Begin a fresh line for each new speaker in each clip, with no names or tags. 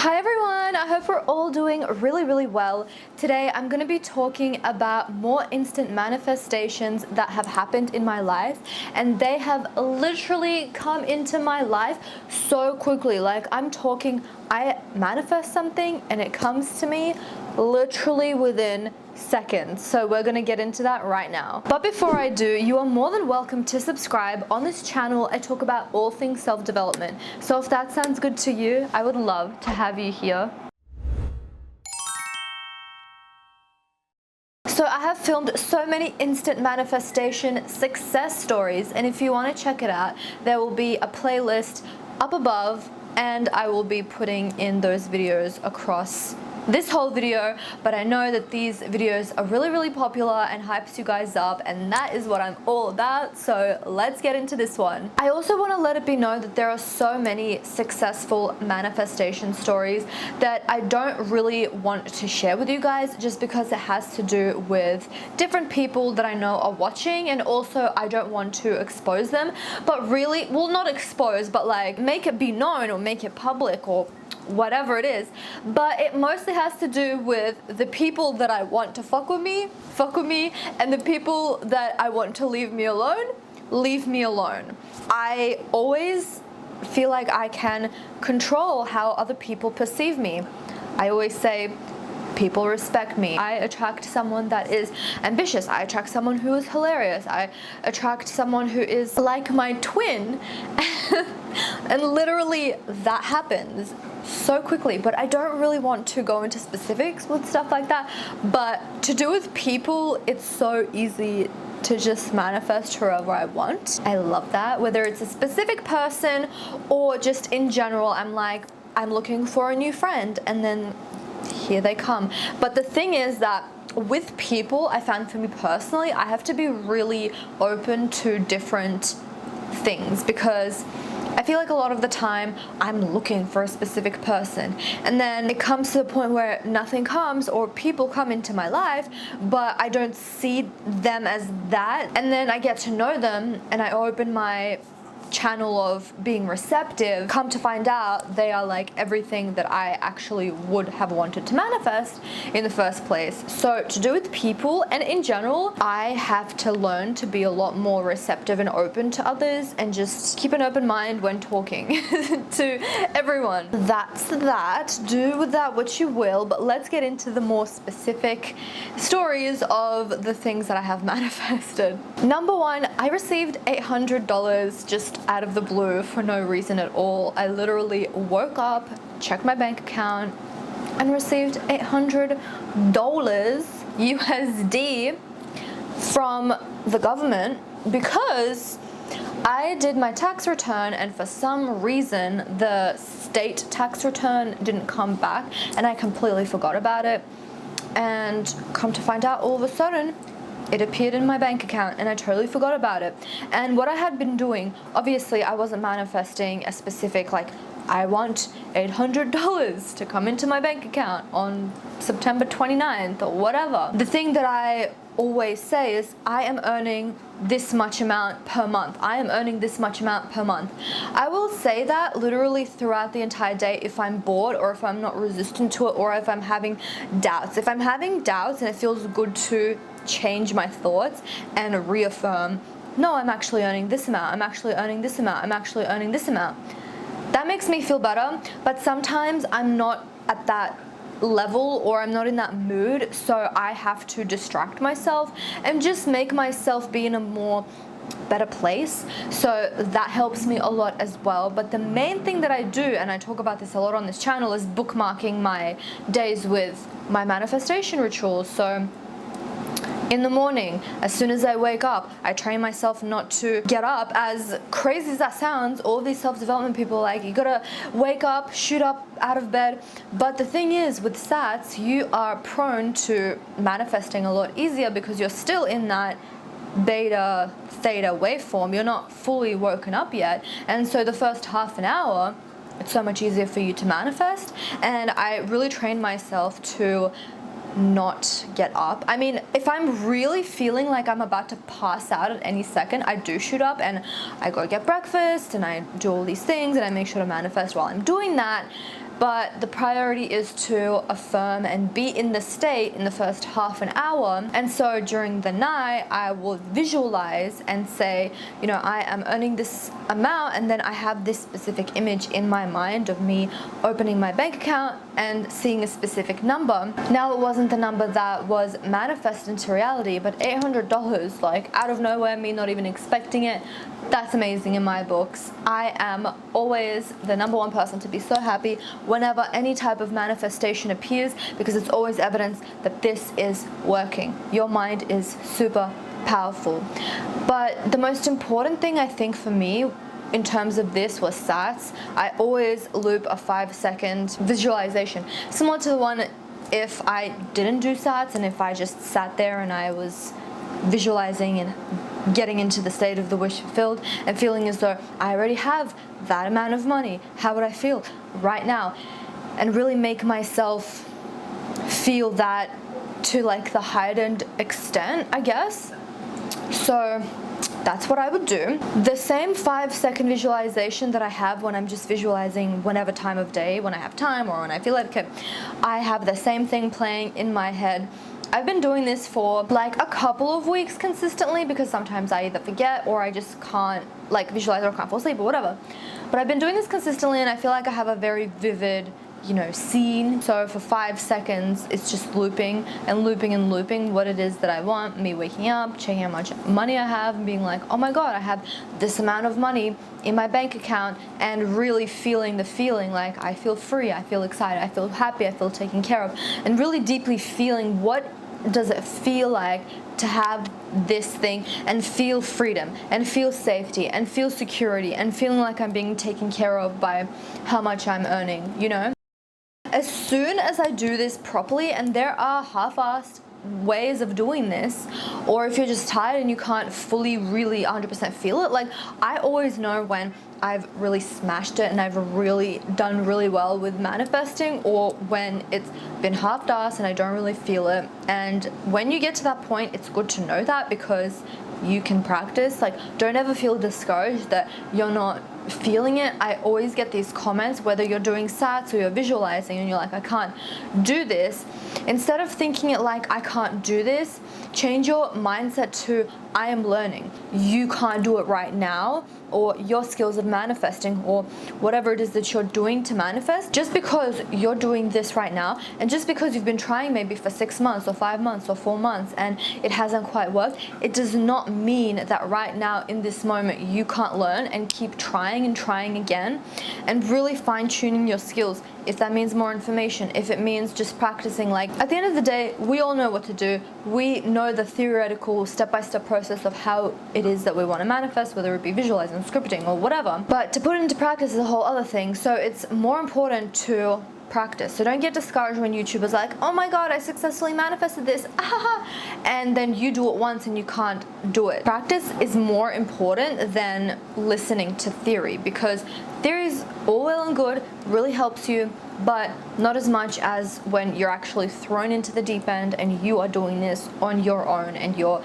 Hi everyone, I hope we're all doing really well. Today I'm going to be talking about more instant manifestations that have happened in my life, and they have literally come into my life so quickly. Like I'm talking, I manifest something and it comes to me literally within seconds. So we're gonna get into that right now. But before I do, you are more than welcome to subscribe. On this channel, I talk about all things self-development. So if that sounds good to you, I would love to have you here. So I have filmed so many instant manifestation success stories, and if you want to check it out, there will be a playlist up above, and I will be putting in those videos across this whole video. But I know that these videos are really popular and hypes you guys up, and that is what I'm all about. So let's get into this one. I also want to let it be known that there are so many successful manifestation stories that I don't really want to share with you guys, just because it has to do with different people that I know are watching, and also I don't want to expose them, but really, well, not expose, but like make it be known or make it public or whatever it is. But it mostly has to do with the people that I want to fuck with me, and the people that I want to leave me alone. I always feel like I can control how other people perceive me. I always say people respect me. I attract someone that is ambitious. I attract someone who is hilarious. I attract someone who is like my twin. And literally that happens so quickly, but I don't really want to go into specifics with stuff like that. But to do with people, it's so easy to just manifest whoever I want. I love that. Whether it's a specific person or just in general, I'm like, I'm looking for a new friend, and then here they come. But the thing is that with people, I found for me personally, I have to be really open to different things, because I feel like a lot of the time I'm looking for a specific person, and then it comes to the point where nothing comes, or people come into my life but I don't see them as that, and then I get to know them and I open my channel of being receptive. Come to find out, they are like everything that I actually would have wanted to manifest in the first place. So to do with people and in general, I have to learn to be a lot more receptive and open to others, and just keep an open mind when talking to everyone. That's that. Do with that what you will, but let's get into the more specific stories of the things that I have manifested. Number one, I received $800 just out of the blue for no reason at all. I literally woke up, checked my bank account, and received $800 USD from the government, because I did my tax return and for some reason the state tax return didn't come back, and I completely forgot about it. And come to find out, all of a sudden it appeared in my bank account and I totally forgot about it. And what I had been doing, obviously I wasn't manifesting a specific, like, I want $800 to come into my bank account on September 29th or whatever. The thing that I always say is, I am earning this much amount per month. I am earning this much amount per month. I will say that literally throughout the entire day if I'm bored, or if I'm not resistant to it, or if I'm having doubts. If I'm having doubts and it feels good to change my thoughts and reaffirm, no, I'm actually earning this amount, I'm actually earning this amount, I'm actually earning this amount. That makes me feel better, but sometimes I'm not at that level, or I'm not in that mood, so I have to distract myself and just make myself be in a more better place. So that helps me a lot as well. But the main thing that I do, and I talk about this a lot on this channel, is bookmarking my days with my manifestation rituals. So in the morning, as soon as I wake up, I train myself not to get up. As crazy as that sounds, all these self-development people are like, you gotta wake up, shoot up out of bed. But the thing is, with SATs, you are prone to manifesting a lot easier, because you're still in that beta theta waveform. You're not fully woken up yet. And so the first half an hour, it's so much easier for you to manifest. And I really train myself to not get up. I mean, if I'm really feeling like I'm about to pass out at any second, I do shoot up and I go get breakfast and I do all these things and I make sure to manifest while I'm doing that. but the priority is to affirm and be in the state in the first half an hour. And so during the night, I will visualize and say, you know, I am earning this amount, and then I have this specific image in my mind of me opening my bank account and seeing a specific number. Now, it wasn't the number that was manifested into reality, but $800, like out of nowhere, me not even expecting it, that's amazing in my books. I am always the number one person to be so happy whenever any type of manifestation appears, because it's always evidence that this is working. Your mind is super powerful. But the most important thing I think for me in terms of this was SATs. I always loop a 5-second visualization, similar to the one if I didn't do SATs and if I just sat there and I was visualizing and getting into the state of the wish fulfilled and feeling as though I already have that amount of money. How would I feel right now? And really make myself feel that to like the heightened extent, I guess. So that's what I would do. The same 5-second visualization that I have when I'm just visualizing whenever time of day, when I have time or when I feel like it, I have the same thing playing in my head. I've been doing this for like a couple of weeks consistently, because sometimes I either forget or I just can't like visualize, or I can't fall asleep or whatever. But I've been doing this consistently, and I feel like I have a very vivid, you know, scene. So for 5 seconds, it's just looping and looping and looping what it is that I want. Me waking up, checking how much money I have, and being like, oh my God, I have this amount of money in my bank account, and really feeling the feeling like I feel free, I feel excited, I feel happy, I feel taken care of, and really deeply feeling what does it feel like to have this thing and feel freedom and feel safety and feel security and feeling like I'm being taken care of by how much I'm earning, you know? As soon as I do this properly, and there are half-assed ways of doing this, or if you're just tired and you can't fully really 100% feel it, like I always know when I've really smashed it and I've really done really well with manifesting, or when it's been half-assed and I don't really feel it. And when you get to that point, it's good to know that, because you can practice. Like, don't ever feel discouraged that you're not feeling it. I always get these comments, whether you're doing SATs or you're visualizing and you're like, I can't do this. Instead of thinking it like, I can't do this, change your mindset to, I am learning. You can't do it right now, or your skills of manifesting, or whatever it is that you're doing to manifest. Just because you're doing this right now, and just because you've been trying maybe for 6 months or 5 months or 4 months and it hasn't quite worked, it does not mean that right now in this moment you can't learn and keep trying and trying again, and really fine-tuning your skills. If that means more information, if it means just practicing, like at the end of the day, we all know what to do. We know the theoretical step-by-step process of how it is that we want to manifest, whether it be visualizing, scripting, or whatever. But to put it into practice is a whole other thing. So it's more important to practice. So don't get discouraged when YouTubers like, oh my God, I successfully manifested this, and then you do it once and you can't do it. Practice is more important than listening to theory, because theory is all well and good, really helps you, but not as much as when you're actually thrown into the deep end and you are doing this on your own and you're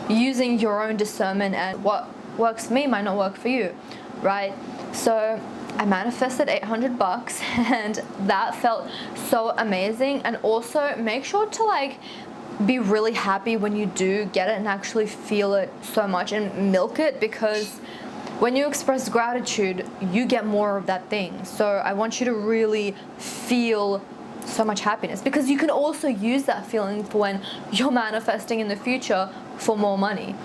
using your own discernment, and what works for me might not work for you, right? So I manifested $800 and that felt so amazing. And also make sure to like be really happy when you do get it and actually feel it so much and milk it, because when you express gratitude, you get more of that thing. So I want you to really feel so much happiness, because you can also use that feeling for when you're manifesting in the future for more money.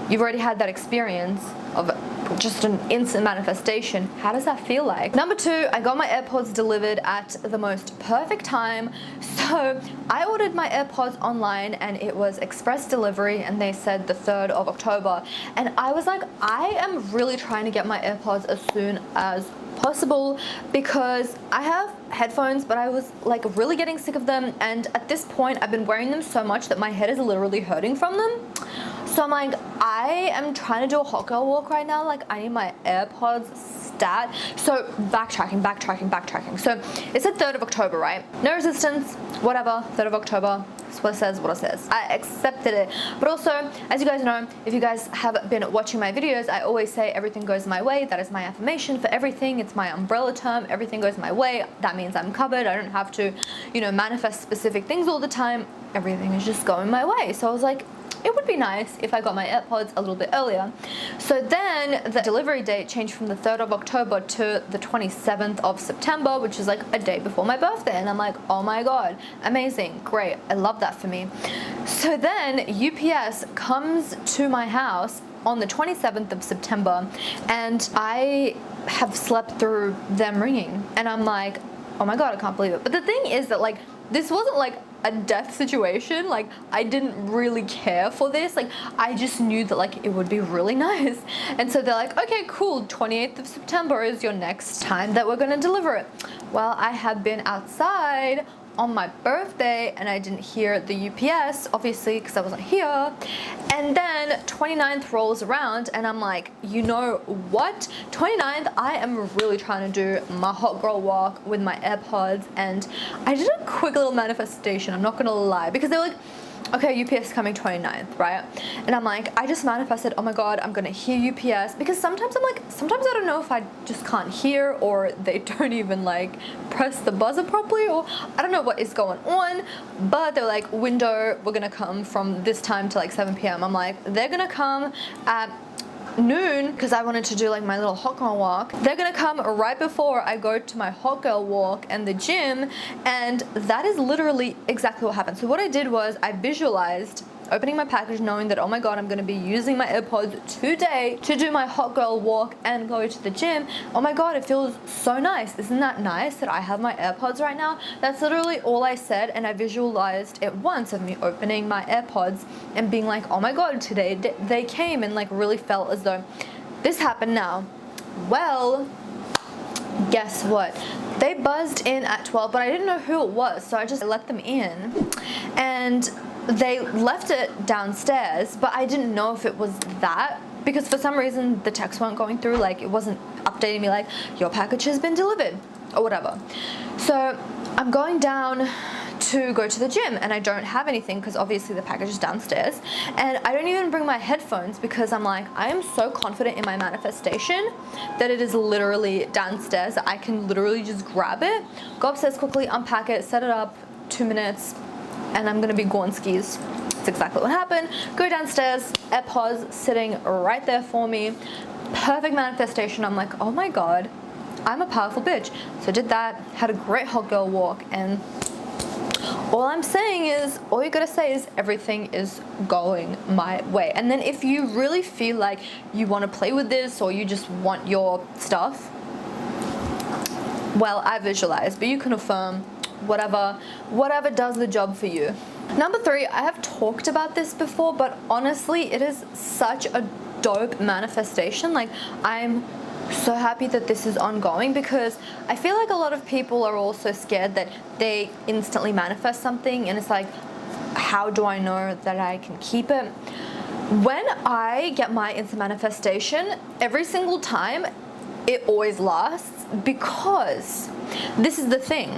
You've already had that experience of just an instant manifestation. How does that feel like? Number 2, I got my AirPods delivered at the most perfect time. So I ordered my AirPods online and it was express delivery, and they said the 3rd of October. And I was like, I am really trying to get my AirPods as soon as possible, because I have headphones, but I was like really getting sick of them. And at this point, I've been wearing them so much that my head is literally hurting from them. So I'm like, I am trying to do a hot girl walk right now. Like, I need my AirPods stat. So backtracking. So it's the 3rd of October, right? No resistance, whatever, 3rd of October. What it says. I accepted it. But also, as you guys know, if you guys have been watching my videos, I always say everything goes my way. That is my affirmation for everything. It's my umbrella term. Everything goes my way. That means I'm covered. I don't have to, manifest specific things all the time. Everything is just going my way. So I was like, it would be nice if I got my AirPods a little bit earlier. So then the delivery date changed from the 3rd of October to the 27th of September, which is like a day before my birthday. And I'm like, oh my God, amazing, great. I love that for me. So then UPS comes to my house on the 27th of September, and I have slept through them ringing. And I'm like, oh my God, I can't believe it. But the thing is that like, this wasn't like a death situation. Like, I didn't really care for this. Like, I just knew that like it would be really nice. And so they're like, okay, cool, 28th of September is your next time that we're gonna deliver it. Well, I have been outside on my birthday and I didn't hear the UPS, obviously, because I wasn't here. And then 29th rolls around and I'm like, you know what? 29th, I am really trying to do my hot girl walk with my AirPods, and I did a quick little manifestation, I'm not gonna lie, because they were like, okay, UPS coming 29th, right? And I'm like, I just manifested, oh my God, I'm gonna hear UPS, because sometimes I'm like, sometimes I don't know if I just can't hear or they don't even like press the buzzer properly, or I don't know what is going on, but they're like, window, we're gonna come from this time to like 7 p.m. I'm like, they're gonna come at noon, because I wanted to do like my little hot girl walk. They're gonna come right before I go to my hot girl walk and the gym, and that is literally exactly what happened. So what I did was I visualized opening my package knowing that, oh my God, I'm gonna be using my AirPods today to do my hot girl walk and go to the gym. Oh my God, it feels so nice. Isn't that nice that I have my AirPods right now? That's literally all I said, and I visualized it once of me opening my AirPods and being like, oh my God, today they came, and like really felt as though this happened now. Well, guess what? They buzzed in at 12, but I didn't know who it was, so I just let them in. And they left it downstairs, but I didn't know if it was that, because for some reason the texts weren't going through, like it wasn't updating me like your package has been delivered or whatever. So I'm going down to go to the gym and I don't have anything because obviously the package is downstairs, and I don't even bring my headphones because I'm like, I am so confident in my manifestation that it is literally downstairs. I can literally just grab it, go upstairs quickly, unpack it, set it up, 2 minutes, and I'm gonna be gone skis. That's exactly what happened. Go downstairs, AirPods sitting right there for me. Perfect manifestation. I'm like, oh my God, I'm a powerful bitch. So I did that, had a great hot girl walk, and all I'm saying is, all you gotta say is everything is going my way. And then if you really feel like you wanna play with this or you just want your stuff, well, I visualize, but you can affirm whatever does the job for you. Number 3, I have talked about this before, but honestly, it is such a dope manifestation. Like, I'm so happy that this is ongoing, because I feel like a lot of people are also scared that they instantly manifest something and it's like, how do I know that I can keep it? When I get my instant manifestation, every single time it always lasts, because this is the thing.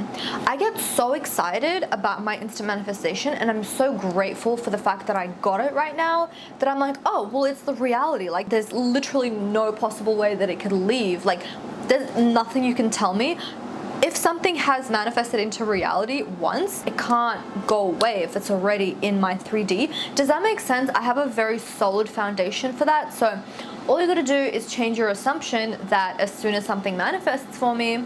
I get so excited about my instant manifestation and I'm so grateful for the fact that I got it right now that I'm like, oh, well, it's the reality. Like, there's literally no possible way that it could leave. Like, there's nothing you can tell me. If something has manifested into reality once, it can't go away if it's already in my 3D. Does that make sense? I have a very solid foundation for that. So all you gotta do is change your assumption that as soon as something manifests for me,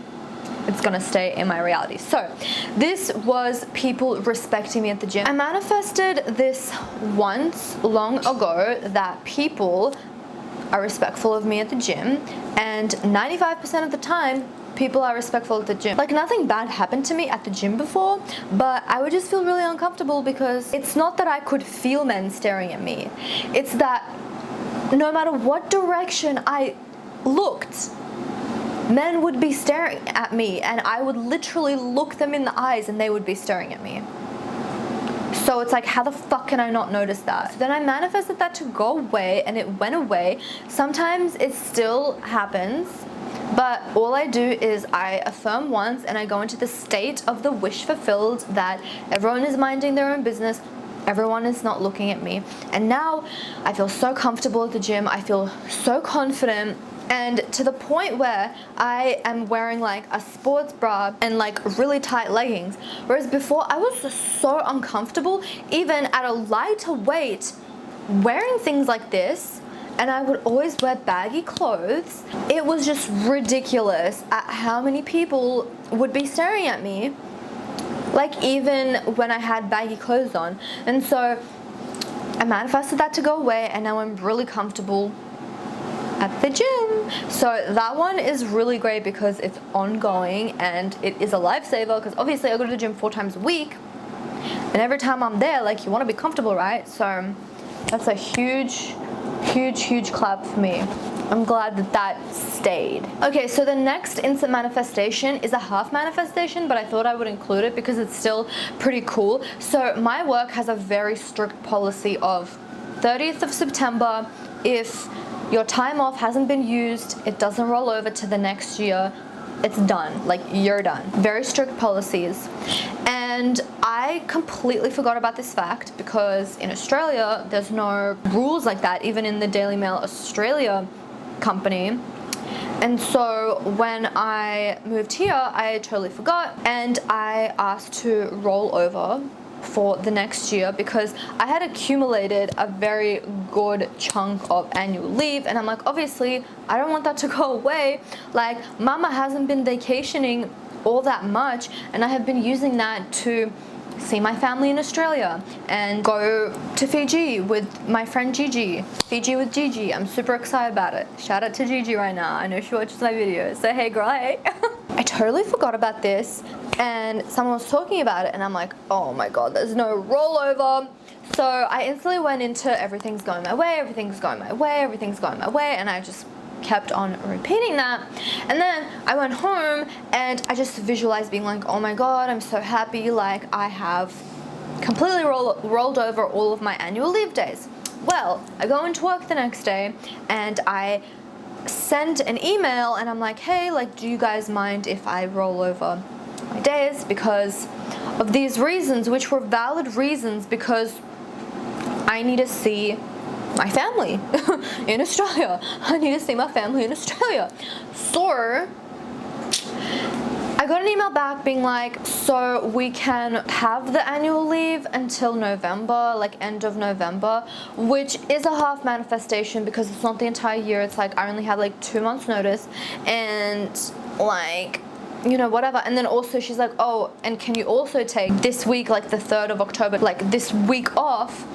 it's gonna stay in my reality. So this was people respecting me at the gym. I manifested this once long ago, that people are respectful of me at the gym, and 95% of the time people are respectful at the gym. Like, nothing bad happened to me at the gym before, but I would just feel really uncomfortable, because it's not that I could feel men staring at me. It's that no matter what direction I looked, men would be staring at me, and I would literally look them in the eyes and they would be staring at me. So it's like, how the fuck can I not notice that? So then I manifested that to go away, and it went away. Sometimes it still happens, But all I do is I affirm once and I go into the state of the wish fulfilled that everyone is minding their own business, everyone is not looking at me. And now I feel so comfortable at the gym, I feel so confident, and to the point where I am wearing like a sports bra and like really tight leggings. Whereas before I was just so uncomfortable, even at a lighter weight, wearing things like this. And I would always wear baggy clothes. It was just ridiculous at how many people would be staring at me, like even when I had baggy clothes on. And so I manifested that to go away, and now I'm really comfortable at the gym. So that one is really great because it's ongoing and it is a lifesaver, because obviously I go to the gym 4 times a week, and every time I'm there, like, you want to be comfortable, right? So that's a huge clap for me. I'm glad that that stayed. Okay, so the next instant manifestation is a half manifestation, but I thought I would include it because it's still pretty cool. So my work has a very strict policy of 30th of September, if your time off hasn't been used, it doesn't roll over to the next year, it's done, like, you're done. Very strict policies. And I completely forgot about this fact because in Australia there's no rules like that, even in the Daily Mail Australia company. And so when I moved here, I totally forgot, and I asked to roll over for the next year because I had accumulated a very good chunk of annual leave, and I'm like, obviously I don't want that to go away. Like, mama hasn't been vacationing all that much, and I have been using that to see my family in Australia and go to Fiji with my friend Gigi. Fiji with Gigi. I'm super excited about it. Shout out to Gigi right now. I know she watches my videos. So hey girl, hey. I totally forgot about this, and someone was talking about it, and I'm like, oh my god, there's no rollover. So I instantly went into everything's going my way, everything's going my way, everything's going my way, and I just kept on repeating that. And then I went home and I just visualized being like, oh my god, I'm so happy, like I have completely rolled over all of my annual leave days. Well, I go into work the next day and I send an email and I'm like, hey, like, do you guys mind if I roll over my days because of these reasons, which were valid reasons, because I need to see my family in Australia. I need to see my family in Australia. So I got an email back being like, so we can have the annual leave until November, like end of November, which is a half manifestation because it's not the entire year. It's like I only had like 2 months notice, and like, you know, whatever. And then also she's like, oh, and can you also take this week, like the 3rd of October, like this week off,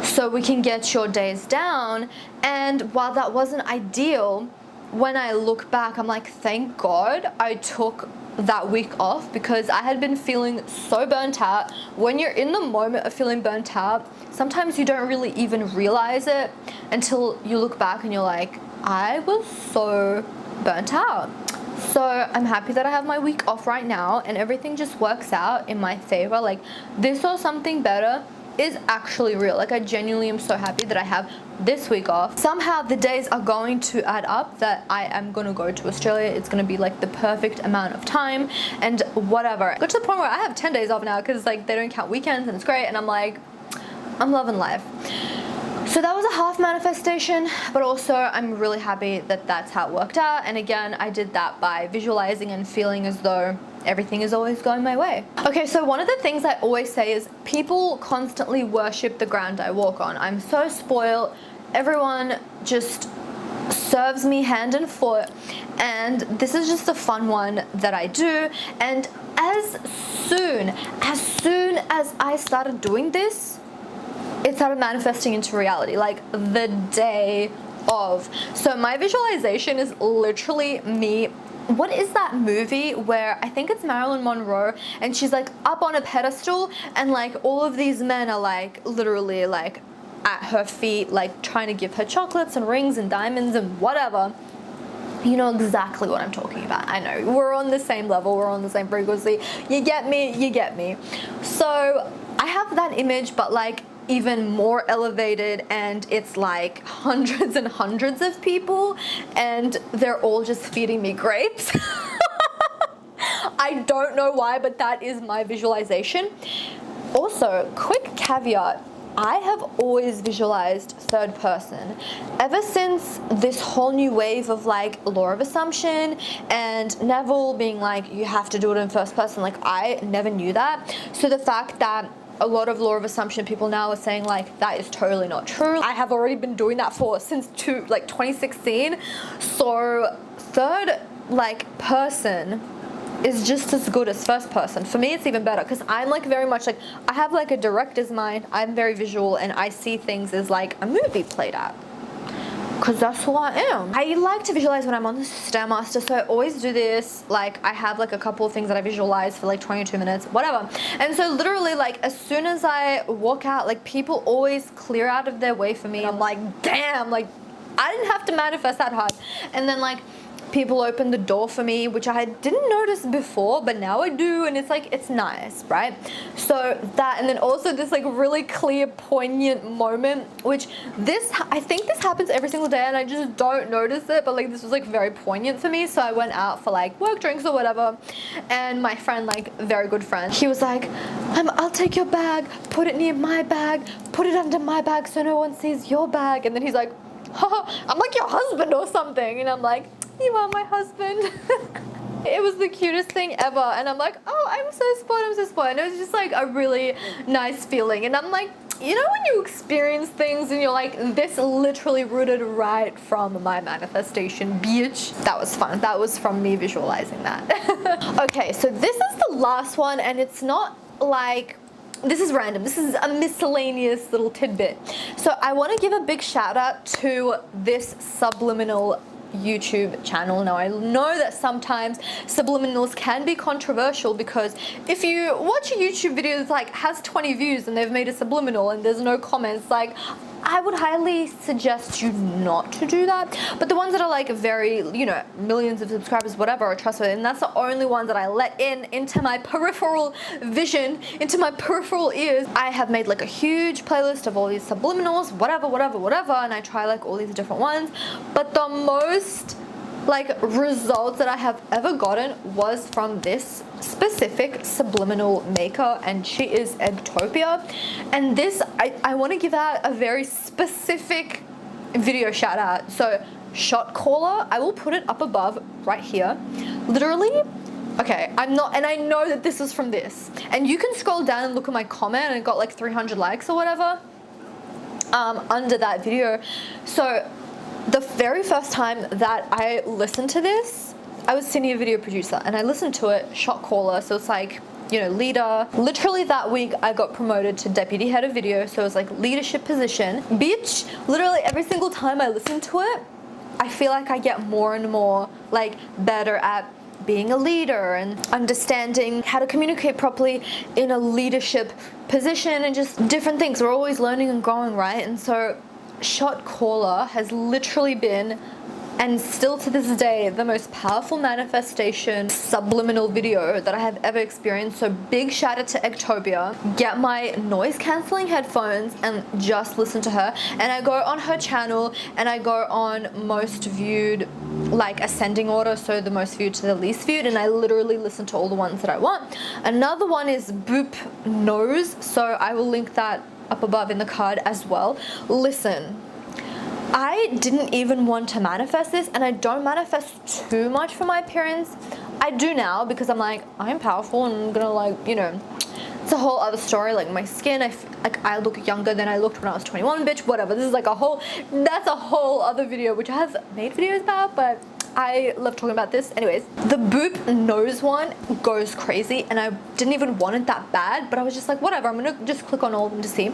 so we can get your days down. And while that wasn't ideal, when I look back, I'm like, thank God I took that week off, because I had been feeling so burnt out. When you're in the moment of feeling burnt out, sometimes you don't really even realize it until you look back and you're like, I was so burnt out. So I'm happy that I have my week off right now and everything just works out in my favor. Like, this or something better is actually real. Like, I genuinely am so happy that I have this week off. Somehow the days are going to add up that I am gonna go to Australia. It's gonna be like the perfect amount of time and whatever. I got to the point where I have 10 days off now because like they don't count weekends and it's great, and I'm like, I'm loving life. So that was a half manifestation, but also I'm really happy that that's how it worked out. And again, I did that by visualizing and feeling as though everything is always going my way. Okay, so one of the things I always say is people constantly worship the ground I walk on. I'm so spoiled. Everyone just serves me hand and foot, and this is just a fun one that I do. And as soon as I started doing this, it started manifesting into reality, like the day of. So my visualization is literally me. What is that movie where I think it's Marilyn Monroe and she's like up on a pedestal and like all of these men are like literally like at her feet, like trying to give her chocolates and rings and diamonds and whatever. You know exactly what I'm talking about. I know, we're on the same level, we're on the same frequency. You get me, you get me. So I have that image, but like even more elevated, and it's like hundreds and hundreds of people, and they're all just feeding me grapes. I don't know why, but that is my visualization. Also, quick caveat, I have always visualized third person. Ever since this whole new wave of like law of assumption and Neville being like, you have to do it in first person, like I never knew that. So the fact that a lot of law of assumption people now are saying like that is totally not true. I have already been doing that since 2016. So third like person is just as good as first person. For me, it's even better because I'm like very much like, I have like a director's mind. I'm very visual and I see things as like a movie played out, because that's who I am. I like to visualize when I'm on the Stairmaster, so I always do this. Like I have like a couple of things that I visualize for like 22 minutes, whatever. And so literally like as soon as I walk out, like people always clear out of their way for me. I'm like, damn, like I didn't have to manifest that hard. And then like people open the door for me, which I didn't notice before, but now I do, and it's like, it's nice, right? So that, and then also this like really clear, poignant moment, which I think this happens every single day and I just don't notice it, but like this was like very poignant for me. So I went out for like work drinks or whatever, and my friend, like very good friend, he was like, I'll take your bag, put it near my bag, put it under my bag so no one sees your bag. And then he's like, I'm like your husband or something. And I'm like, you are my husband. It was the cutest thing ever, and I'm like, oh, I'm so spoiled. And it was just like a really nice feeling. And I'm like, you know when you experience things and you're like, this literally rooted right from my manifestation, bitch. That was fun. That was from me visualizing that. Okay, so this is the last one, and it's not like, this is random. This is a miscellaneous little tidbit. So I want to give a big shout out to this subliminal YouTube channel. Now I know that sometimes subliminals can be controversial, because if you watch a YouTube video that's like has 20 views and they've made a subliminal and there's no comments, like I would highly suggest you not to do that. But the ones that are like very, you know, millions of subscribers, whatever, are trustworthy, and that's the only ones that I let into my peripheral vision, into my peripheral ears. I have made like a huge playlist of all these subliminals, whatever, and I try like all these different ones. But the most like results that I have ever gotten was from this specific subliminal maker, and she is Eggtopia. And this, I want to give out a very specific video shout out. So shot caller, I will put it up above right here. Literally, okay, I'm not, and I know that this is from this, and you can scroll down and look at my comment, and it got like 300 likes or whatever under that video. So the very first time that I listened to this, I was senior video producer, and I listened to it, shot caller, so it's like, you know, leader. Literally that week I got promoted to deputy head of video, so it was like leadership position. Bitch, literally every single time I listen to it, I feel like I get more and more like better at being a leader and understanding how to communicate properly in a leadership position, and just different things. We're always learning and growing, right? And so shot caller has literally been, and still to this day, the most powerful manifestation subliminal video that I have ever experienced. So big shout out to Eggtopia. Get my noise cancelling headphones and just listen to her. And I go on her channel and I go on most viewed, like ascending order, so the most viewed to the least viewed, and I literally listen to all the ones that I want. Another one is Boop Nose, so I will link that up above in the card as well. Listen, I didn't even want to manifest this, and I don't manifest too much for my appearance. I do now because I'm like, I'm powerful and I'm gonna, like, you know, it's a whole other story. Like my skin, I look younger than I looked when I was 21, bitch, whatever. This is like that's a whole other video, which I have made videos about, but I love talking about this. Anyways, the Boop Nose one goes crazy, and I didn't even want it that bad, but I was just like, whatever, I'm gonna just click on all of them to see.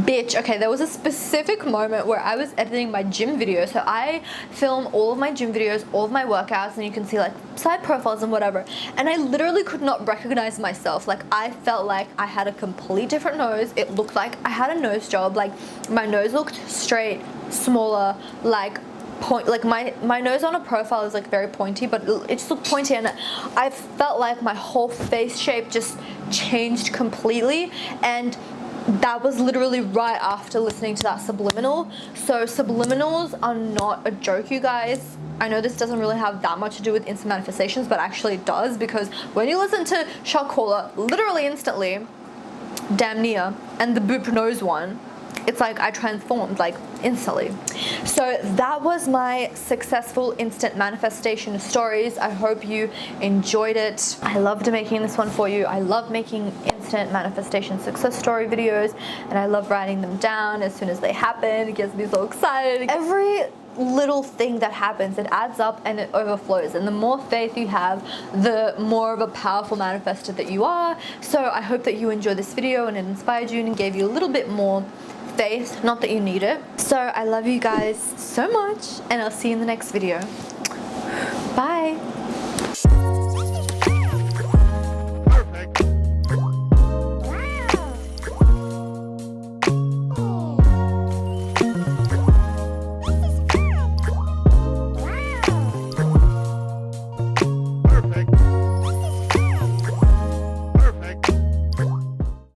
Bitch, okay, there was a specific moment where I was editing my gym video. So I film all of my gym videos, all of my workouts, and you can see like side profiles and whatever. And I literally could not recognize myself. Like I felt like I had a complete different nose. It looked like I had a nose job. Like my nose looked straight, smaller, like point, like my nose on a profile is like very pointy, but it just looked pointy, and I felt like my whole face shape just changed completely. And that was literally right after listening to that subliminal. So subliminals are not a joke, you guys. I know this doesn't really have that much to do with instant manifestations, but actually it does, because when you listen to Shock Caller literally instantly, damn near, and the Boop Nose one, it's like I transformed like instantly. So that was my successful instant manifestation stories. I hope you enjoyed it. I loved making this one for you. I love making instant manifestation success story videos, and I love writing them down as soon as they happen. It gets me so excited. Every little thing that happens, it adds up and it overflows, and the more faith you have, the more of a powerful manifester that you are. So I hope that you enjoyed this video and it inspired you and gave you a little bit more faith, not that you need it. So I love you guys so much, and I'll see you in the next video. Bye.